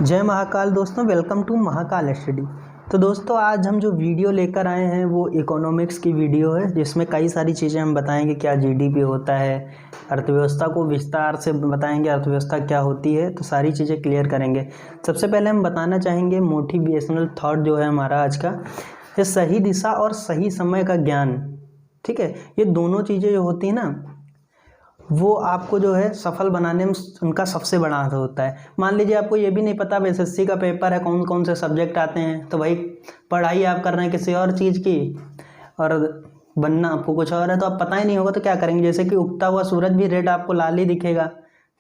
जय महाकाल दोस्तों, welcome to Mahakal study. तो दोस्तों आज हम जो वीडियो लेकर आए हैं वो इकोनॉमिक्स की वीडियो है, जिसमें कई सारी चीज़ें हम बताएंगे। क्या जीडीपी होता है, अर्थव्यवस्था को विस्तार से बताएंगे, अर्थव्यवस्था क्या होती है, तो सारी चीज़ें क्लियर करेंगे। सबसे पहले हम बताना चाहेंगे मोटिवेशनल थॉट जो है हमारा आज का, ये सही दिशा और सही समय का ज्ञान। ठीक है, ये दोनों चीज़ें जो होती हैं ना, वो आपको जो है सफल बनाने में उनका सबसे बड़ा हाथ होता है। मान लीजिए आपको ये भी नहीं पता एसएससी का पेपर है, कौन कौन से सब्जेक्ट आते हैं, तो भाई पढ़ाई आप कर रहे हैं किसी और चीज़ की और बनना आपको कुछ और है, तो आप पता ही नहीं होगा तो क्या करेंगे। जैसे कि उगता हुआ सूरज भी रेड आपको लाल ही दिखेगा,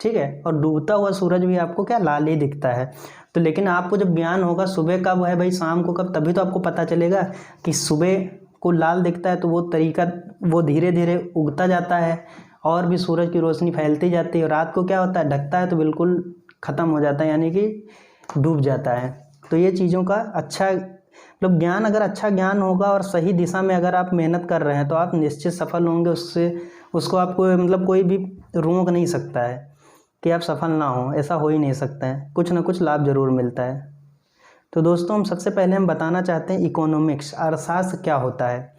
ठीक है, और डूबता हुआ सूरज भी आपको क्या लाल ही दिखता है। तो लेकिन आपको जब ज्ञान होगा सुबह कब है भाई, शाम को कब, तभी तो आपको पता चलेगा कि सुबह को लाल दिखता है तो वो तरीका वो धीरे धीरे उगता जाता है और भी सूरज की रोशनी फैलती जाती है, और रात को क्या होता है, ढकता है तो बिल्कुल ख़त्म हो जाता है, यानी कि डूब जाता है। तो ये चीज़ों का अच्छा मतलब ज्ञान, अगर अच्छा ज्ञान होगा और सही दिशा में अगर आप मेहनत कर रहे हैं तो आप निश्चित सफल होंगे। उसको आपको मतलब कोई भी रोक नहीं सकता है कि आप सफल ना हो, ऐसा हो ही नहीं सकता है, कुछ ना कुछ लाभ ज़रूर मिलता है। तो दोस्तों हम सबसे पहले हम बताना चाहते हैं इकोनॉमिक्स, अर्थशास्त्र क्या होता है।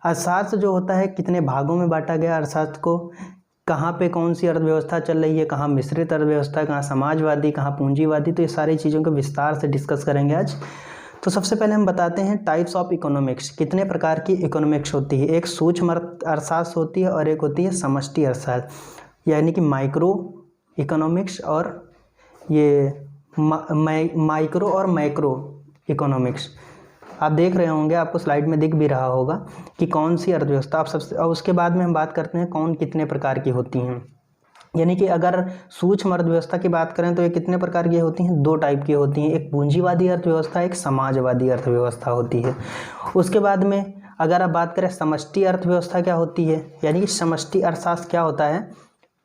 अर्थशास्त्र जो होता है कितने भागों में बांटा गया अर्थशास्त्र को, कहाँ पे कौन सी अर्थव्यवस्था चल रही है, कहाँ मिश्रित अर्थव्यवस्था, कहाँ समाजवादी, कहाँ पूंजीवादी, तो ये सारी चीज़ों को विस्तार से डिस्कस करेंगे आज। तो सबसे पहले हम बताते हैं टाइप्स ऑफ इकोनॉमिक्स, कितने प्रकार की इकोनॉमिक्स होती है। एक सूक्ष्म अर्थशास्त्र होती है और एक होती है समष्टि अर्थशास्त्र, यानी कि माइक्रो इकोनॉमिक्स और ये माइक्रो और मैक्रो इकोनॉमिक्स। आप देख रहे होंगे, आपको स्लाइड में दिख भी रहा होगा कि कौन सी अर्थव्यवस्था आप सबसे, और उसके बाद में हम बात करते हैं कौन कितने प्रकार की होती हैं। यानी कि अगर सूक्ष्म अर्थव्यवस्था की बात करें तो ये कितने प्रकार की होती हैं, दो टाइप की होती हैं, एक पूंजीवादी अर्थव्यवस्था, एक समाजवादी अर्थव्यवस्था होती है। उसके बाद में अगर आप बात करें समष्टि अर्थव्यवस्था क्या होती है, यानी कि समष्टि अर्थशास्त्र क्या होता है,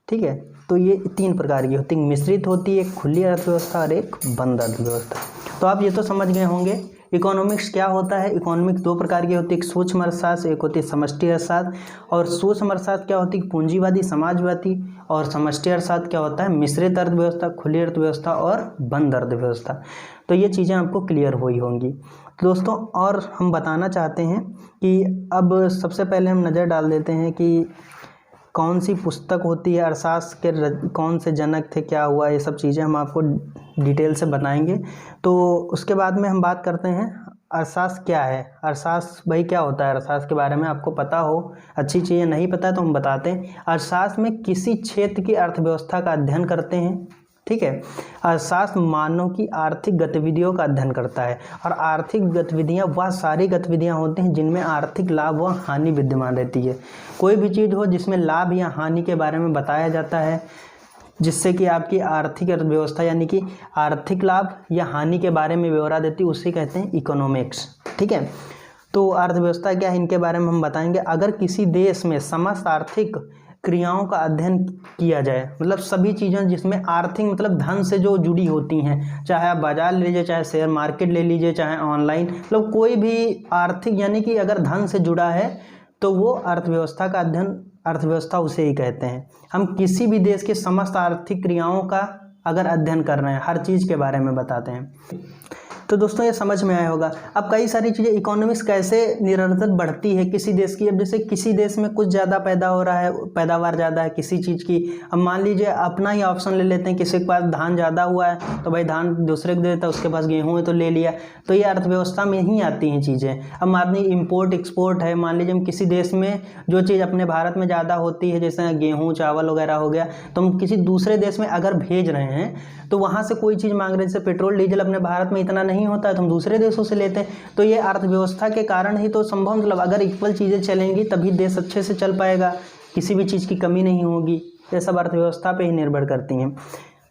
ठीक है, तो ये तीन प्रकार की होती है, मिश्रित होती है, एक खुली अर्थव्यवस्था और एक बंद अर्थव्यवस्था। तो आप ये तो समझ गए होंगे इकोनॉमिक्स क्या होता है। इकोनॉमिक्स दो प्रकार की होती है, एक सूक्ष्म अर्थशास्त्र, एक होती है समष्टि अर्थशास्त्र। और सूक्ष्म अर्थशास्त्र क्या होती है, पूंजीवादी समाजवादी, और समष्टि अर्थशास्त्र क्या होता है, मिश्रित अर्थव्यवस्था, खुली अर्थव्यवस्था और बंद अर्थव्यवस्था। तो ये चीज़ें आपको क्लियर हुई होंगी। तो दोस्तों और हम बताना चाहते हैं कि अब सबसे पहले हम नज़र डाल देते हैं कि कौन सी पुस्तक होती है अर्थशास्त्र के, कौन से जनक थे, क्या हुआ, ये सब चीज़ें हम आपको डिटेल से बताएंगे। तो उसके बाद में हम बात करते हैं अर्थशास्त्र क्या है। अर्थशास्त्र भाई क्या होता है, अर्थशास्त्र के बारे में आपको पता हो, अच्छी चीज़ें नहीं पता है तो हम बताते हैं। अर्थशास्त्र में किसी क्षेत्र की अर्थव्यवस्था का अध्ययन करते हैं, ठीक है। अर्थशास्त्र मानव की आर्थिक गतिविधियों का अध्ययन करता है, और आर्थिक गतिविधियां वह सारी गतिविधियां होती हैं जिनमें आर्थिक लाभ व हानि विद्यमान रहती है। कोई भी चीज़ हो जिसमें लाभ या हानि के बारे में बताया जाता है, जिससे कि आपकी आर्थिक अर्थव्यवस्था यानी कि आर्थिक लाभ या हानि के बारे में ब्यौरा देती है, उसे कहते हैं इकोनॉमिक्स, ठीक है। तो अर्थव्यवस्था क्या है, इनके बारे में हम बताएंगे। अगर किसी देश में समस्त आर्थिक क्रियाओं का अध्ययन किया जाए, मतलब सभी चीज़ें जिसमें आर्थिक मतलब धन से जो जुड़ी होती हैं, चाहे आप बाजार ले लीजिए, चाहे शेयर मार्केट ले लीजिए, चाहे ऑनलाइन, मतलब कोई भी आर्थिक यानी कि अगर धन से जुड़ा है तो वो अर्थव्यवस्था का अध्ययन, अर्थव्यवस्था उसे ही कहते हैं। हम किसी भी देश के समस्त आर्थिक क्रियाओं का अगर अध्ययन कर रहे हैं, हर चीज़ के बारे में बताते हैं। तो दोस्तों ये समझ में आया होगा। अब कई सारी चीज़ें, इकोनॉमिक्स कैसे निरंतर बढ़ती है किसी देश की। अब जैसे किसी देश में कुछ ज़्यादा पैदा हो रहा है, पैदावार ज़्यादा है किसी चीज़ की, अब मान लीजिए अपना ही ऑप्शन ले लेते हैं, किसी के पास धान ज़्यादा हुआ है तो भाई धान दूसरे को दे देता है, उसके पास गेहूँ है तो ले लिया। तो ये अर्थव्यवस्था में ही आती हैं चीज़ें। अब मान लीजिए इम्पोर्ट एक्सपोर्ट है, मान लीजिए हम किसी देश में जो चीज़ अपने भारत में ज़्यादा होती है, जैसे गेहूँ चावल वगैरह हो गया, तो हम किसी दूसरे देश में अगर भेज रहे हैं तो वहाँ से कोई चीज़ मांग रहे हैं, जैसे पेट्रोल डीजल अपने भारत में इतना नहीं होता है तो हम दूसरे देशों से लेते हैं। तो ये अर्थव्यवस्था के कारण ही तो संभव, मतलब अगर इक्वल चीज़ें चलेंगी तभी देश अच्छे से चल पाएगा, किसी भी चीज़ की कमी नहीं होगी। ये सब अर्थव्यवस्था पे ही निर्भर करती हैं।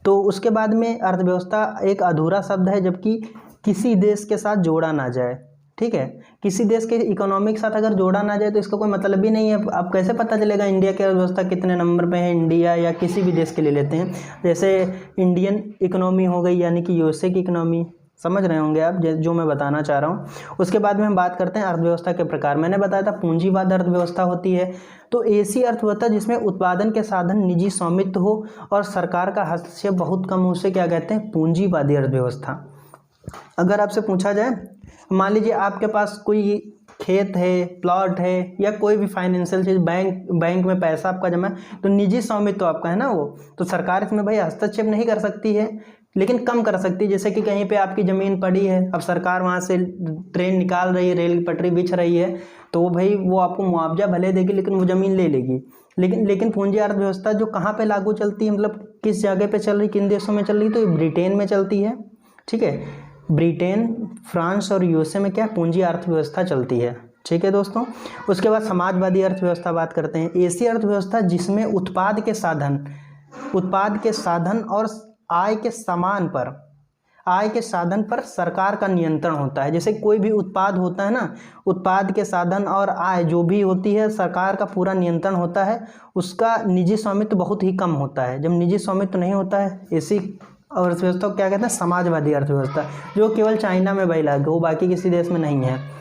तो उसके बाद में अर्थव्यवस्था एक अधूरा शब्द है जबकि किसी देश के साथ जोड़ा ना जाए, ठीक है। किसी देश के इकोनॉमी के साथ अगर जोड़ा ना जाए तो इसका कोई मतलब भी नहीं है। अब कैसे पता चलेगा इंडिया की अर्थव्यवस्था कितने नंबर पे है, इंडिया या किसी भी देश के ले लेते हैं, जैसे इंडियन इकोनॉमी हो गई यानी कि यूएसए की इकोनॉमी, समझ रहे होंगे आप जो मैं बताना चाह रहा हूँ। उसके बाद में हम बात करते हैं अर्थव्यवस्था के प्रकार। मैंने बताया था पूंजीवाद अर्थव्यवस्था होती है। तो ऐसी अर्थव्यवस्था जिसमें उत्पादन के साधन निजी स्वामित्व हो और सरकार का हस्तक्षेप बहुत कम हो, उसे क्या कहते हैं? पूंजीवादी अर्थव्यवस्था। अगर आपसे पूछा जाए, मान लीजिए आपके पास कोई खेत है, प्लॉट है, या कोई भी फाइनेंशियल चीज़, बैंक में पैसा आपका जमा है, तो निजी स्वामित्व आपका है ना वो, तो सरकार इसमें भाई हस्तक्षेप नहीं कर सकती है, लेकिन कम कर सकती है। जैसे कि कहीं पे आपकी ज़मीन पड़ी है, अब सरकार वहाँ से ट्रेन निकाल रही है, रेल की पटरी बिछ रही है, तो भाई वो आपको मुआवजा भले देगी, लेकिन वो ज़मीन ले लेगी। लेकिन पूंजी अर्थव्यवस्था जो कहाँ पे लागू चलती है, मतलब किस जगह पे चल रही, किन देशों में चल रही, तो ये ब्रिटेन में चलती है। ठीक है, ब्रिटेन, फ्रांस और यूएसए में क्या पूंजी अर्थव्यवस्था चलती है। ठीक है दोस्तों। उसके बाद समाजवादी अर्थव्यवस्था बात करते हैं। ऐसी अर्थव्यवस्था जिसमें उत्पाद के साधन और आय के साधन पर सरकार का नियंत्रण होता है। जैसे कोई भी उत्पाद होता है ना, उत्पाद के साधन और आय जो भी होती है, सरकार का पूरा नियंत्रण होता है। उसका निजी स्वामित्व बहुत ही कम होता है। जब निजी स्वामित्व नहीं होता है, ऐसी अर्थव्यवस्था को क्या कहते हैं? समाजवादी अर्थव्यवस्था, जो केवल चाइना में भाई लागू हो, बाकी किसी देश में नहीं है।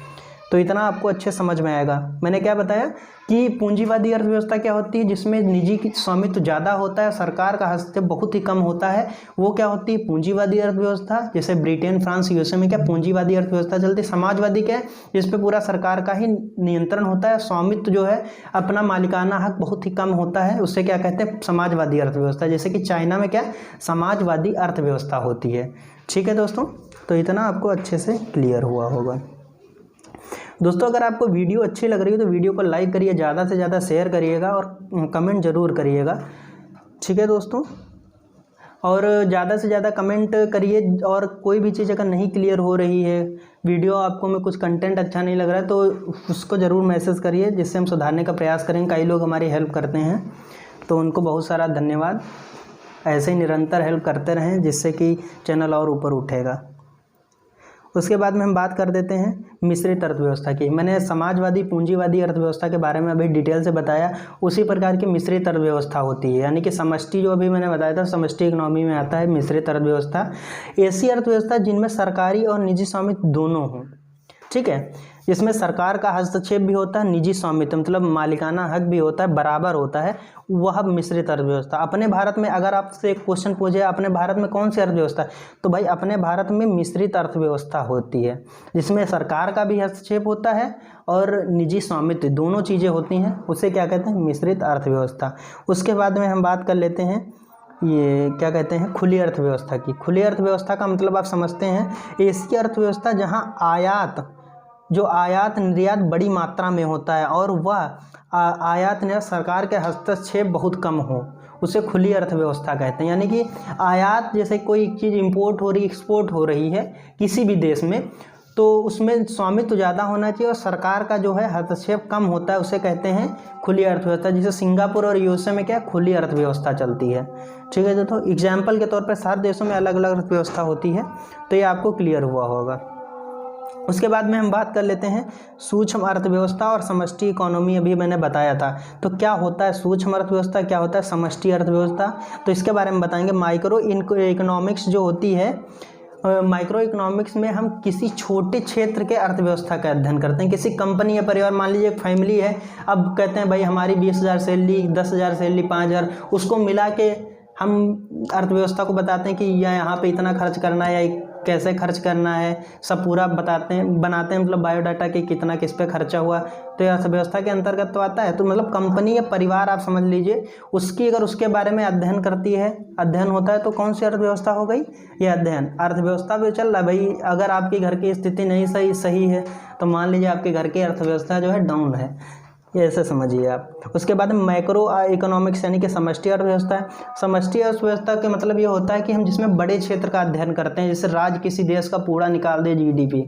तो इतना आपको अच्छे समझ में आएगा। मैंने क्या बताया कि पूंजीवादी अर्थव्यवस्था क्या होती है, जिसमें निजी की स्वामित्व ज़्यादा होता है, सरकार का हस्तक्षेप बहुत ही कम होता है, वो क्या होती है? पूंजीवादी अर्थव्यवस्था। जैसे ब्रिटेन, फ्रांस, यूएसए में क्या पूंजीवादी अर्थव्यवस्था चलती है। समाजवादी क्या है? जिस पे पूरा सरकार का ही नियंत्रण होता है, स्वामित्व जो है, अपना मालिकाना हक बहुत ही कम होता है, उससे क्या कहते हैं? समाजवादी अर्थव्यवस्था। जैसे कि चाइना में क्या समाजवादी अर्थव्यवस्था होती है। ठीक है दोस्तों, तो इतना आपको अच्छे से क्लियर हुआ होगा। दोस्तों अगर आपको वीडियो अच्छी लग रही है तो वीडियो को लाइक करिए, ज़्यादा से ज़्यादा शेयर करिएगा और कमेंट ज़रूर करिएगा। ठीक है दोस्तों, और ज़्यादा से ज़्यादा कमेंट करिए। और कोई भी चीज़ अगर नहीं क्लियर हो रही है, वीडियो आपको में कुछ कंटेंट अच्छा नहीं लग रहा है, तो उसको ज़रूर मैसेज करिए, जिससे हम सुधारने का प्रयास करेंगे। कई लोग हमारी हेल्प करते हैं, तो उनको बहुत सारा धन्यवाद। ऐसे ही निरंतर हेल्प करते रहें, जिससे कि चैनल और ऊपर उठेगा। उसके बाद में हम बात कर देते हैं मिश्रित अर्थव्यवस्था की। मैंने समाजवादी पूंजीवादी अर्थव्यवस्था के बारे में अभी डिटेल से बताया। उसी प्रकार की मिश्रित अर्थव्यवस्था होती है, यानी कि समष्टि, जो अभी मैंने बताया था, समष्टि इकोनॉमी में आता है मिश्रित अर्थव्यवस्था। ऐसी अर्थव्यवस्था जिनमें सरकारी और निजी स्वामित्व दोनों हों। ठीक है, जिसमें सरकार का हस्तक्षेप भी होता है, निजी स्वामित्व मतलब मालिकाना हक भी होता है, बराबर होता है, वह मिश्रित अर्थव्यवस्था। अपने भारत में अगर आपसे एक क्वेश्चन पूछे अपने भारत में कौन सी अर्थव्यवस्था है, तो भाई अपने भारत में मिश्रित अर्थव्यवस्था होती है, जिसमें सरकार का भी हस्तक्षेप होता है और निजी स्वामित्व दोनों चीज़ें होती हैं। उसे क्या कहते हैं? मिश्रित अर्थव्यवस्था। उसके बाद में हम बात कर लेते हैं, ये क्या कहते हैं? खुली अर्थव्यवस्था की। खुली अर्थव्यवस्था का मतलब आप समझते हैं, ऐसी अर्थव्यवस्था जहां आयात निर्यात बड़ी मात्रा में होता है और वह आयात निर्यात सरकार के हस्तक्षेप बहुत कम हो, उसे खुली अर्थव्यवस्था कहते हैं। यानी कि आयात, जैसे कोई चीज़ इंपोर्ट हो रही, एक्सपोर्ट हो रही है किसी भी देश में, तो उसमें स्वामित्व ज़्यादा होना चाहिए और सरकार का जो है हस्तक्षेप कम होता है, उसे कहते हैं खुली अर्थव्यवस्था। जैसे सिंगापुर और यूएसए में क्या खुली अर्थव्यवस्था चलती है। ठीक है, तो एग्जाम्पल के तौर पर 7 देशों में अलग अलग अर्थव्यवस्था होती है, तो ये आपको क्लियर हुआ होगा। उसके बाद में हम बात कर लेते हैं सूक्ष्म अर्थव्यवस्था और समष्टि इकोनॉमी। अभी मैंने बताया था, तो क्या होता है सूक्ष्म अर्थव्यवस्था, क्या होता है समष्टि अर्थव्यवस्था, तो इसके बारे में बताएंगे। माइक्रो इकोनॉमिक्स जो होती है, माइक्रो इकोनॉमिक्स में हम किसी छोटे क्षेत्र के अर्थव्यवस्था का अध्ययन करते हैं। किसी कंपनी या परिवार, मान लीजिए एक फैमिली है, अब कहते हैं भाई हमारी 20,000 सैलरी, 10,000 सैलरी, 5,000, उसको मिला के हम अर्थव्यवस्था को बताते हैं कि यहाँ पे इतना खर्च करना है या कैसे खर्च करना है, सब पूरा बनाते हैं, मतलब बायोडाटा कि कितना किस पे खर्चा हुआ, तो ये अर्थव्यवस्था के अंतर्गत तो आता है। तो मतलब कंपनी या परिवार आप समझ लीजिए, उसकी अगर उसके बारे में अध्ययन करती है, अध्ययन होता है, तो कौन सी अर्थव्यवस्था हो गई? ये अध्ययन। अर्थव्यवस्था भी चल रहा है भाई, अगर आपके घर की स्थिति नहीं सही है, तो मान लीजिए आपके घर की अर्थव्यवस्था जो है डाउन है, ये ऐसे समझिए आप। उसके बाद मैक्रो इकोनॉमिक्स यानी कि समष्टि अर्थव्यवस्था है। समष्टि अर्थव्यवस्था के मतलब ये होता है कि हम जिसमें बड़े क्षेत्र का अध्ययन करते हैं, जैसे राज्य किसी देश का पूरा निकाल दे जीडीपी,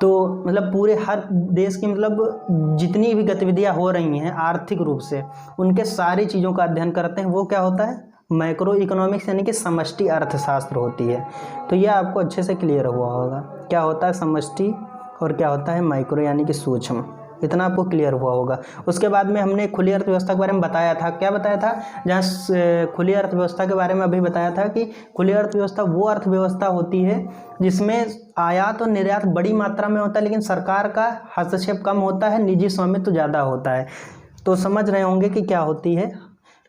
तो मतलब पूरे हर देश की मतलब जितनी भी गतिविधियां हो रही हैं आर्थिक रूप से, उनके सारी चीज़ों का अध्ययन करते हैं, वो क्या होता है? मैक्रो इकोनॉमिक्स यानी कि समष्टि अर्थशास्त्र होती है। तो यह आपको अच्छे से क्लियर हुआ होगा क्या होता है समष्टि और क्या होता है माइक्रो यानी कि सूक्ष्म। इतना आपको क्लियर हुआ होगा। उसके बाद में हमने खुली अर्थव्यवस्था के बारे में बताया था, क्या बताया था, जहाँ खुली अर्थव्यवस्था के बारे में अभी बताया था कि खुली अर्थव्यवस्था वो अर्थव्यवस्था होती है जिसमें आयात और निर्यात बड़ी मात्रा में होता है लेकिन सरकार का हस्तक्षेप कम होता है, निजी स्वामित्व ज़्यादा होता है। तो समझ रहे होंगे कि क्या होती है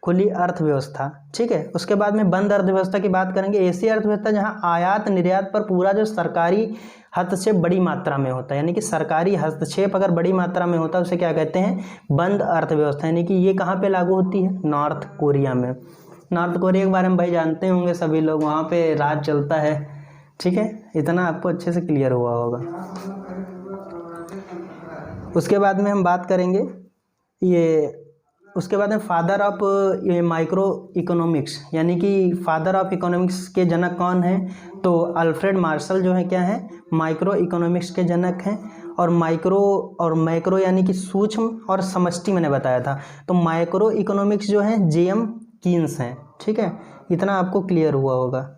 खुली अर्थव्यवस्था, ठीक है। उसके बाद में बंद अर्थव्यवस्था की बात करेंगे। ऐसी अर्थव्यवस्था जहां आयात निर्यात पर पूरा जो सरकारी हस्तक्षेप बड़ी मात्रा में होता है, यानी कि सरकारी हस्तक्षेप अगर बड़ी मात्रा में होता है उसे क्या कहते हैं, बंद अर्थव्यवस्था। यानी कि ये कहाँ पे लागू होती है, नॉर्थ कोरिया में। नॉर्थ कोरिया के बारे में भाई जानते होंगे सभी लोग, वहाँ पे राज चलता है, ठीक है। इतना आपको अच्छे से क्लियर हुआ होगा। उसके बाद में हम बात करेंगे उसके बाद में फादर ऑफ माइक्रो इकोनॉमिक्स, यानी कि फादर ऑफ इकोनॉमिक्स के जनक कौन हैं, तो अल्फ्रेड मार्शल जो है क्या है, माइक्रो इकोनॉमिक्स के जनक हैं। और माइक्रो और मैक्रो यानी कि सूक्ष्म और समष्टि मैंने बताया था, तो माइक्रो इकोनॉमिक्स जो है जेएम कीन्स हैं, ठीक है। इतना आपको क्लियर हुआ होगा।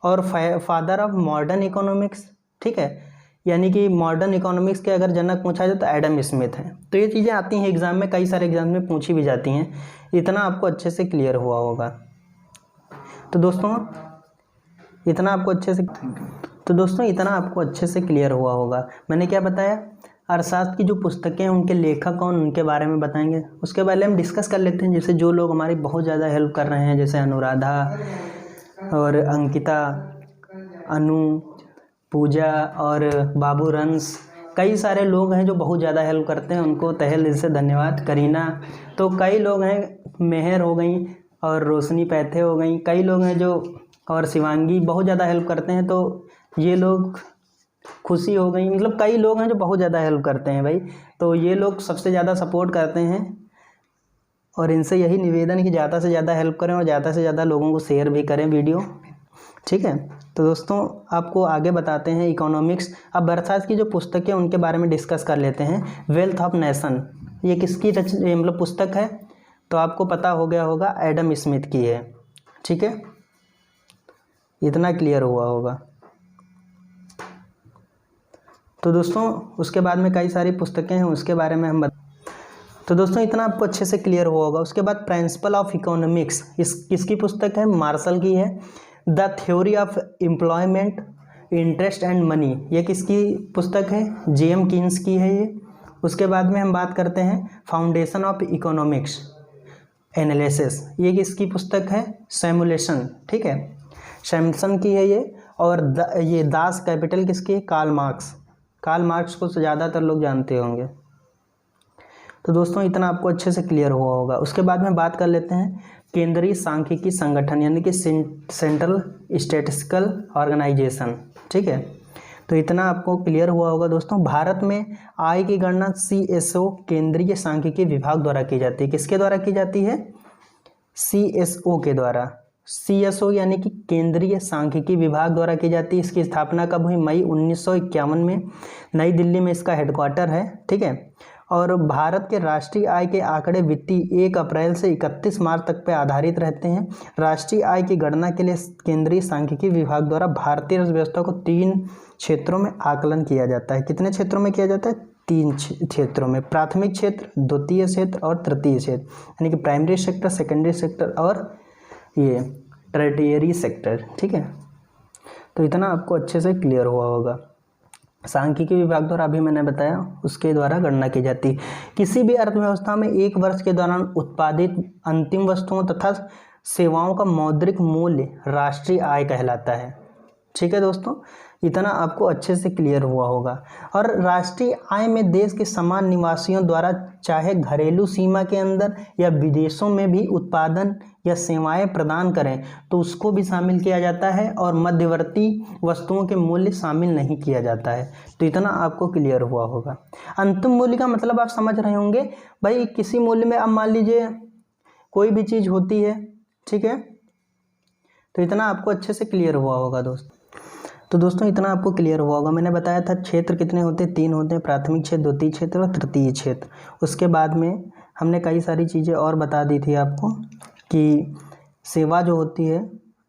और फादर ऑफ मॉडर्न इकोनॉमिक्स, ठीक है, यानी कि मॉडर्न इकोनॉमिक्स के अगर जनक पूछा जाए तो एडम स्मिथ हैं। तो ये चीज़ें आती हैं एग्जाम में, कई सारे एग्जाम में पूछी भी जाती हैं। इतना आपको अच्छे से क्लियर हुआ होगा। तो दोस्तों इतना आपको अच्छे से क्लियर हुआ होगा। मैंने क्या बताया, अर्थशास्त्र की जो पुस्तकें हैं उनके लेखक कौन, उनके बारे में बताएंगे। उसके पहले हम डिस्कस कर लेते हैं जैसे जो लोग हमारी बहुत ज़्यादा हेल्प कर रहे हैं, जैसे अनुराधा और अंकिता, अनु, पूजा और बाबू रंस, कई सारे लोग हैं जो बहुत ज़्यादा हेल्प करते हैं, उनको तहे दिल से धन्यवाद। करीना, तो कई लोग हैं, मेहर हो गई और रोशनी पैथे हो गई, कई लोग हैं जो, और शिवांगी बहुत ज़्यादा हेल्प करते हैं। तो ये लोग, खुशी हो गई, मतलब कई लोग हैं जो बहुत ज़्यादा हेल्प करते हैं भाई। तो ये लोग सबसे ज़्यादा सपोर्ट करते हैं और इनसे यही निवेदन कि ज़्यादा से ज़्यादा हेल्प करें और ज़्यादा से ज़्यादा लोगों को शेयर भी करें वीडियो, ठीक है। तो दोस्तों आपको आगे बताते हैं इकोनॉमिक्स। अब अर्थशास्त्र की जो पुस्तकें उनके बारे में डिस्कस कर लेते हैं। वेल्थ ऑफ नेशन, ये किसकी मतलब पुस्तक है, तो आपको पता हो गया होगा, एडम स्मिथ की है, ठीक है। इतना क्लियर हुआ होगा। तो दोस्तों उसके बाद में कई सारी पुस्तकें हैं, उसके बारे में हम तो दोस्तों इतना आपको अच्छे से क्लियर हुआ होगा। उसके बाद प्रिंसिपल ऑफ इकोनॉमिक्स, किसकी पुस्तक है, मार्शल की है। The theory of employment, interest and money, ये किसकी पुस्तक है, जेएम कीन्स की है ये। उसके बाद में हम बात करते हैं फाउंडेशन ऑफ इकोनॉमिक्स एनालिसिस, ये किसकी पुस्तक है, सैमुलेशन, ठीक है, सैमसन की है ये। और ये दास कैपिटल किसकी है, कार्ल मार्क्स को ज़्यादातर लोग जानते होंगे। तो दोस्तों इतना आपको अच्छे से क्लियर हुआ होगा। उसके बाद में बात कर लेते हैं केंद्रीय सांख्यिकी संगठन, यानी कि सेंट्रल स्टैटिस्टिकल ऑर्गेनाइजेशन, ठीक है। तो इतना आपको क्लियर हुआ होगा। दोस्तों भारत में आय की गणना CSO केंद्रीय सांख्यिकी विभाग द्वारा की जाती है। किसके द्वारा की जाती है, CSO के द्वारा। CSO यानी कि केंद्रीय सांख्यिकी विभाग द्वारा की जाती है। इसकी स्थापना कब हुई, मई 1951 में, नई दिल्ली में इसका हेडक्वार्टर है, ठीक है। और भारत के राष्ट्रीय आय के आंकड़े वित्तीय 1 अप्रैल से 31 मार्च तक पे आधारित रहते हैं। राष्ट्रीय आय की गणना के लिए केंद्रीय सांख्यिकी विभाग द्वारा भारतीय अर्थव्यवस्था को 3 क्षेत्रों में आकलन किया जाता है। कितने क्षेत्रों में किया जाता है, 3 क्षेत्रों में, प्राथमिक क्षेत्र, द्वितीय क्षेत्र और तृतीय क्षेत्र, यानी कि प्राइमरी सेक्टर, सेकेंडरी सेक्टर और ये टर्टियरी सेक्टर, ठीक है। तो इतना आपको अच्छे से क्लियर हुआ होगा। सांख्यिकी विभाग द्वारा अभी मैंने बताया, उसके द्वारा गणना की जाती है। किसी भी अर्थव्यवस्था में एक वर्ष के दौरान उत्पादित अंतिम वस्तुओं तथा सेवाओं का मौद्रिक मूल्य राष्ट्रीय आय कहलाता है, ठीक है दोस्तों। इतना आपको अच्छे से क्लियर हुआ होगा। और राष्ट्रीय आय में देश के समान निवासियों द्वारा चाहे घरेलू सीमा के अंदर या विदेशों में भी उत्पादन या सेवाएं प्रदान करें तो उसको भी शामिल किया जाता है, और मध्यवर्ती वस्तुओं के मूल्य शामिल नहीं किया जाता है। तो इतना आपको क्लियर हुआ होगा। अंतिम मूल्य का मतलब आप समझ रहे होंगे भाई, किसी मूल्य में अब मान लीजिए कोई भी चीज़ होती है, ठीक है। तो इतना आपको अच्छे से क्लियर हुआ होगा दोस्तों। तो दोस्तों इतना आपको क्लियर हुआ होगा। मैंने बताया था क्षेत्र कितने होते हैं, 3 होते हैं, प्राथमिक क्षेत्र, द्वितीय क्षेत्र और तृतीय क्षेत्र। उसके बाद में हमने कई सारी चीज़ें और बता दी थी आपको कि सेवा जो होती है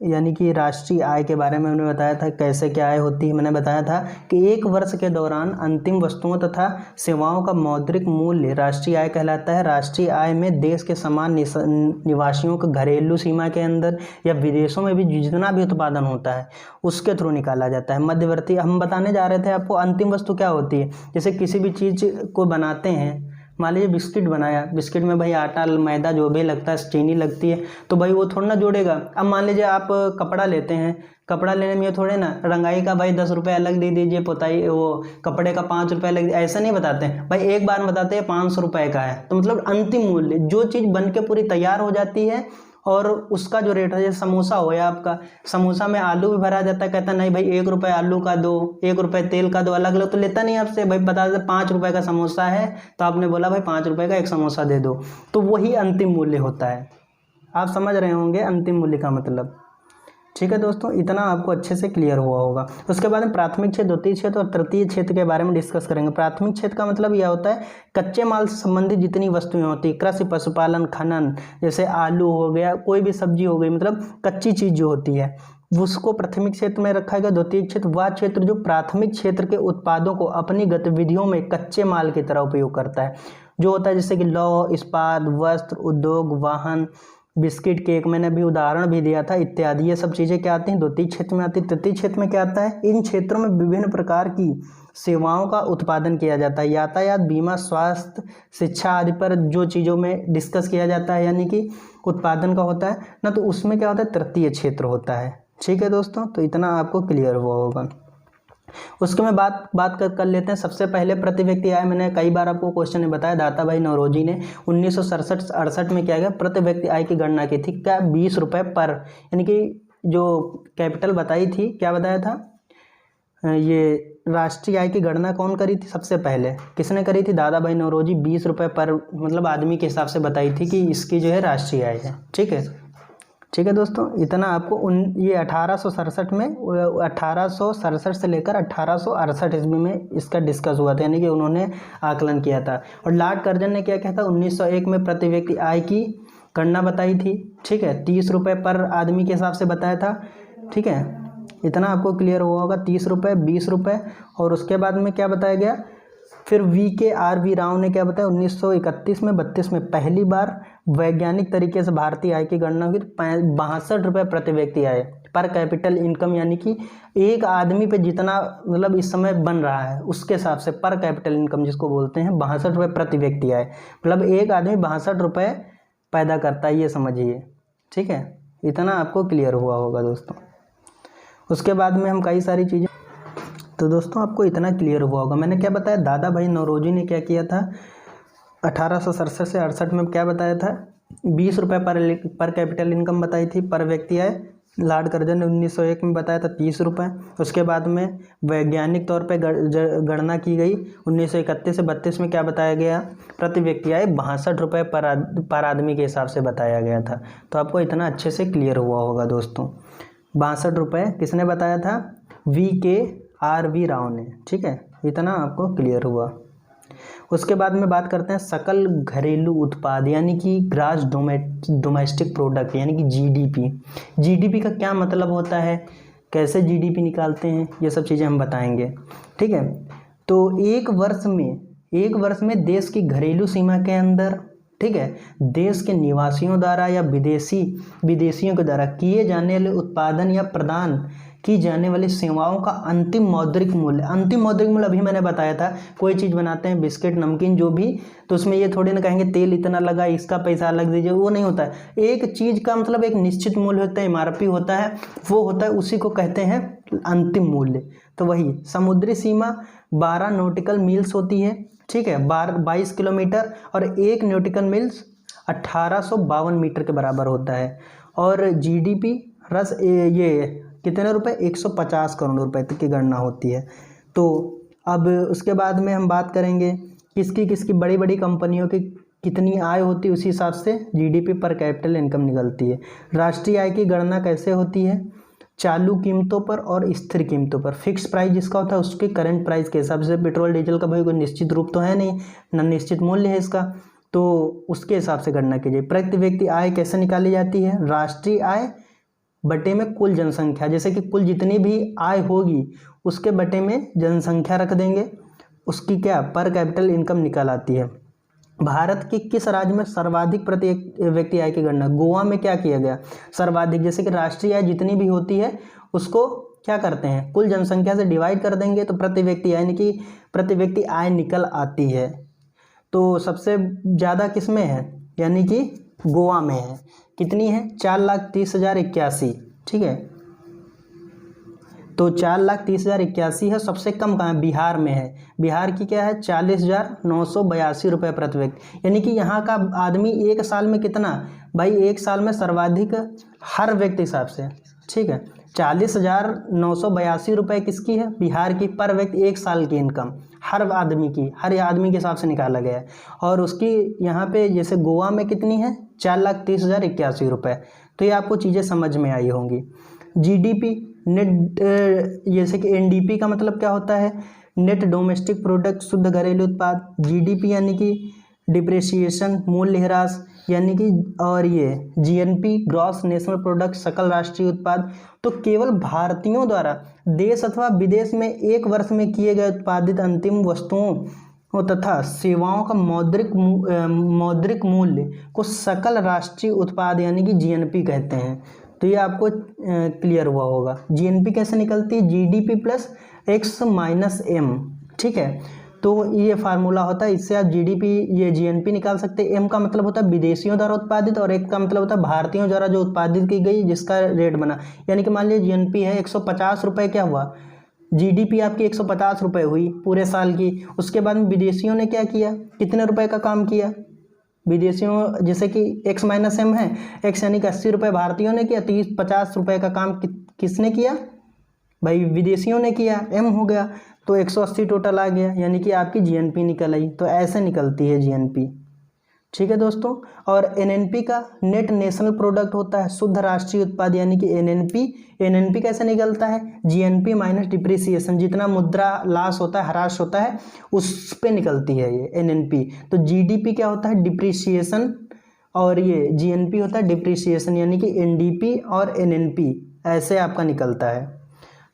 यानी कि राष्ट्रीय आय के बारे में मैंने बताया था कैसे क्या आय होती है। मैंने बताया था कि एक वर्ष के दौरान अंतिम वस्तुओं तथा सेवाओं का मौद्रिक मूल्य राष्ट्रीय आय कहलाता है। राष्ट्रीय आय में देश के समान निवासियों के घरेलू सीमा के अंदर या विदेशों में भी जितना भी उत्पादन होता है उसके थ्रू निकाला जाता है। मध्यवर्ती हम बताने जा रहे थे आपको, अंतिम वस्तु क्या होती है। जैसे किसी भी चीज़ को बनाते हैं, मान लीजिए बिस्किट बनाया, बिस्किट में भाई आटा मैदा जो भी लगता है, चीनी लगती है, तो भाई वो थोड़ा ना जोड़ेगा। अब मान लीजिए आप कपड़ा लेते हैं, कपड़ा लेने में ये थोड़े ना रंगाई का भाई 10 रुपये अलग दे दीजिए, पुताई वो कपड़े का 5 रुपये अलग, ऐसा नहीं बताते हैं भाई, एक बार बताते हैं 500 रुपये का है। तो मतलब अंतिम मूल्य, जो चीज़ बन के पूरी तैयार हो जाती है और उसका जो रेट है, जैसे समोसा हो या आपका, समोसा में आलू भी भरा जाता है, कहता नहीं भाई 1 रुपये आलू का दो, 1 रुपये तेल का दो, अलग अलग तो लेता नहीं आपसे, भाई बता देते 5 रुपये का समोसा है तो आपने बोला भाई 5 रुपये का एक समोसा दे दो, तो वही अंतिम मूल्य होता है। आप समझ रहे होंगे अंतिम मूल्य का मतलब। ठीक है दोस्तों, इतना आपको अच्छे से क्लियर हुआ होगा। उसके बाद में प्राथमिक क्षेत्र, द्वितीय क्षेत्र और तृतीय क्षेत्र के बारे में डिस्कस करेंगे। प्राथमिक क्षेत्र का मतलब यह होता है कच्चे माल से संबंधित जितनी वस्तुएं होती है, कृषि, पशुपालन, खनन, जैसे आलू हो गया, कोई भी सब्जी हो गई, मतलब कच्ची चीज़ जो होती है उसको प्राथमिक क्षेत्र में रखा गया। द्वितीय क्षेत्र वह क्षेत्र जो प्राथमिक क्षेत्र के उत्पादों को अपनी गतिविधियों में कच्चे माल की तरह उपयोग करता है, जो होता है जैसे कि लौह, इस्पात, वस्त्र उद्योग, वाहन, बिस्किट, केक, मैंने अभी उदाहरण भी दिया था इत्यादि। ये सब चीज़ें क्या आती हैं, द्वितीय क्षेत्र में आती है। तृतीय क्षेत्र में क्या आता है, इन क्षेत्रों में विभिन्न प्रकार की सेवाओं का उत्पादन किया जाता है। यातायात, बीमा, स्वास्थ्य, शिक्षा आदि पर जो चीज़ों में डिस्कस किया जाता है, यानी कि उत्पादन का होता है ना, तो उसमें क्या होता है, तृतीय क्षेत्र होता है। ठीक है दोस्तों, तो इतना आपको क्लियर हुआ होगा। उसके में बात कर लेते हैं। सबसे पहले प्रति व्यक्ति आय, मैंने कई बार आपको क्वेश्चन में बताया, दाता भाई नौरोजी ने 1967-68 में क्या किया, प्रति व्यक्ति आय की गणना की थी। क्या, 20 रुपये पर, यानी कि जो कैपिटल बताई थी, क्या बताया था, ये राष्ट्रीय आय की गणना कौन करी थी सबसे पहले, किसने करी थी, दादा भाई नौरोजी। 20 रुपये पर मतलब आदमी के हिसाब से बताई थी कि इसकी जो है राष्ट्रीय आय है। ठीक है दोस्तों, इतना आपको ये 1867 में, 1867 से लेकर 1868 ईस्वी में इसका डिस्कस हुआ था, यानी कि उन्होंने आकलन किया था। और लॉर्ड कर्जन ने क्या किया था, 1901 में प्रति व्यक्ति आय की गणना बताई थी। ठीक है, 30 रुपये पर आदमी के हिसाब से बताया था। ठीक है, इतना आपको क्लियर हुआ होगा, 30 रुपये, 20 रुपये। और उसके बाद में क्या बताया गया, फिर VKRV राव ने क्या बताया, 1931 में 32 में पहली बार वैज्ञानिक तरीके से भारतीय आय की गणना हुई। 62 रुपये प्रति व्यक्ति आय पर कैपिटल इनकम, यानी कि एक आदमी पे जितना मतलब इस समय बन रहा है उसके हिसाब से पर कैपिटल इनकम जिसको बोलते हैं, 62 रुपये प्रति व्यक्ति आय, मतलब एक आदमी 62 रुपये पैदा करता है, ये समझिए। ठीक है, इतना आपको क्लियर हुआ होगा दोस्तों। उसके बाद में हम कई सारी चीज़ें, तो दोस्तों आपको इतना क्लियर हुआ होगा। मैंने क्या बताया, दादा भाई नौरोजी ने क्या किया था, 1867 से 68 में क्या बताया था, 20 रुपये पर कैपिटल इनकम बताई थी पर व्यक्ति आय। लॉर्ड कर्जन ने 1901 में बताया था 30 रुपये। उसके बाद में वैज्ञानिक तौर पे गणना की गई 1931 से 32 में, क्या बताया गया, प्रति व्यक्ति आय 62 रुपये पर आदमी के हिसाब से बताया गया था। तो आपको इतना अच्छे से क्लियर हुआ होगा दोस्तों। 62 रुपये किसने बताया था, VKRV राव ने। ठीक है, इतना आपको क्लियर हुआ। उसके बाद में बात करते हैं सकल घरेलू उत्पाद, यानी कि ग्रॉस डोमेस्टिक प्रोडक्ट, यानी कि GDP का क्या मतलब होता है, कैसे GDP निकालते हैं, ये सब चीज़ें हम बताएंगे। ठीक है, तो एक वर्ष में देश की घरेलू सीमा के अंदर, ठीक है, देश के निवासियों द्वारा या विदेशियों के द्वारा किए जाने वाले उत्पादन या प्रदान की जाने वाली सेवाओं का अंतिम मौद्रिक मूल्य अभी मैंने बताया था। कोई चीज़ बनाते हैं, बिस्किट, नमकीन, जो भी, तो उसमें ये थोड़ी ना कहेंगे तेल इतना लगा, इसका पैसा अलग दीजिए, वो नहीं होता है। एक चीज़ का मतलब एक निश्चित मूल्य होता है, MRP होता है, वो होता है, उसी को कहते हैं अंतिम मूल्य। तो वही समुद्री सीमा 12 नॉटिकल मील्स होती है। ठीक है, 22 किलोमीटर, और 1 नॉटिकल मील्स 1852 मीटर के बराबर होता है। और GDP ये कितने रुपए, 150 करोड़ रुपए तक की गणना होती है। तो अब उसके बाद में हम बात करेंगे किसकी बड़ी बड़ी कंपनियों की कितनी आय होती है, उसी हिसाब से GDP पर कैपिटल इनकम निकलती है। राष्ट्रीय आय की गणना कैसे होती है, चालू कीमतों पर और स्थिर कीमतों पर। फिक्स प्राइस जिसका होता है उसके करंट प्राइस के हिसाब से। पेट्रोल डीजल का भाई कोई निश्चित रूप तो है नहीं, न निश्चित मूल्य है इसका, तो उसके हिसाब से गणना कीजिए। प्रति व्यक्ति आय कैसे निकाली जाती है, राष्ट्रीय आय बटे में कुल जनसंख्या, जैसे कि कुल जितनी भी आय होगी उसके बटे में जनसंख्या रख देंगे, उसकी क्या पर कैपिटल इनकम निकल आती है। भारत के किस राज्य में सर्वाधिक प्रति व्यक्ति आय की गणना? गोवा में क्या किया गया? सर्वाधिक, जैसे कि राष्ट्रीय आय जितनी भी होती है उसको क्या करते हैं, कुल जनसंख्या से डिवाइड कर देंगे तो प्रति व्यक्ति यानी कि प्रति व्यक्ति आय निकल आती है। तो सबसे ज़्यादा किस में है, यानी कि गोवा में है। कितनी है? 4,30,081। ठीक है, तो 4,30,081 है। सबसे कम कहाँ है? बिहार में है। बिहार की क्या है? 40,982 रुपये प्रति व्यक्ति। यानी कि यहाँ का आदमी एक साल में कितना, भाई एक साल में सर्वाधिक हर व्यक्ति हिसाब से, ठीक है, 40,982 रुपये किसकी है? बिहार की पर व्यक्ति एक साल की इनकम हर आदमी की, हर आदमी के हिसाब से निकाला गया है। और उसकी यहाँ पे जैसे गोवा में कितनी है? 4,30,081 रुपये। तो ये आपको चीज़ें समझ में आई होंगी। जीडीपी नेट, जैसे कि एनडीपी का मतलब क्या होता है? नेट डोमेस्टिक प्रोडक्ट, शुद्ध घरेलू उत्पाद। जीडीपी यानी कि डिप्रेशिएशन, मूल्यह्रास यानी कि, और ये जीएनपी ग्रॉस नेशनल प्रोडक्ट, सकल राष्ट्रीय उत्पाद। तो केवल भारतीयों द्वारा देश अथवा विदेश में एक वर्ष में किए गए उत्पादित अंतिम वस्तुओं तथा सेवाओं का मौद्रिक मूल्य को सकल राष्ट्रीय उत्पाद यानी कि जीएनपी कहते हैं। तो ये आपको क्लियर हुआ होगा। जीएनपी कैसे निकलती है? GDP plus X minus M. ठीक है, तो ये फार्मूला होता है, इससे आप जीडीपी ये जीएनपी निकाल सकते हैं। एम का मतलब होता है विदेशियों द्वारा उत्पादित और एक का मतलब होता है भारतीयों द्वारा जो उत्पादित की गई जिसका रेट बना। यानी कि मान लीजिए जीएनपी है 150 रुपये, क्या हुआ? जीडीपी आपकी 150 रुपये हुई पूरे साल की। उसके बाद में विदेशियों ने क्या किया, कितने रुपए का काम किया? विदेशियों, जैसे कि एक्स माइनस एम है, एक्स यानी कि 80 रुपये भारतीयों ने किया, 50 रुपये का काम किसने किया? भाई विदेशियों ने किया, एम हो गया, तो 180 टोटल आ गया, यानी कि आपकी जीएनपी निकल आई। तो ऐसे निकलती है जीएनपी। ठीक है दोस्तों, और एनएनपी का नेट नेशनल प्रोडक्ट होता है, शुद्ध राष्ट्रीय उत्पाद यानी कि एनएनपी। एनएनपी कैसे निकलता है? जीएनपी माइनस डिप्रिसिएशन, जितना मुद्रा लाश होता है, ह्रास होता है, उस पे निकलती है ये एनएनपी। तो जीडीपी क्या होता है? डिप्रिसिएशन, और ये जीएनपी होता है डिप्रिसिएशन, यानी कि एनडीपी और एनएनपी ऐसे आपका निकलता है।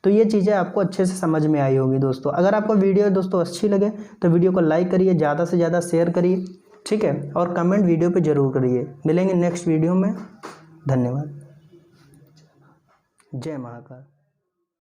तो ये चीज़ें आपको अच्छे से समझ में आई होगी दोस्तों। अगर आपको वीडियो दोस्तों अच्छी लगे तो वीडियो को लाइक करिए, ज़्यादा से ज़्यादा शेयर करिए, ठीक है, और कमेंट वीडियो पे ज़रूर करिए। मिलेंगे नेक्स्ट वीडियो में। धन्यवाद। जय महाकाल।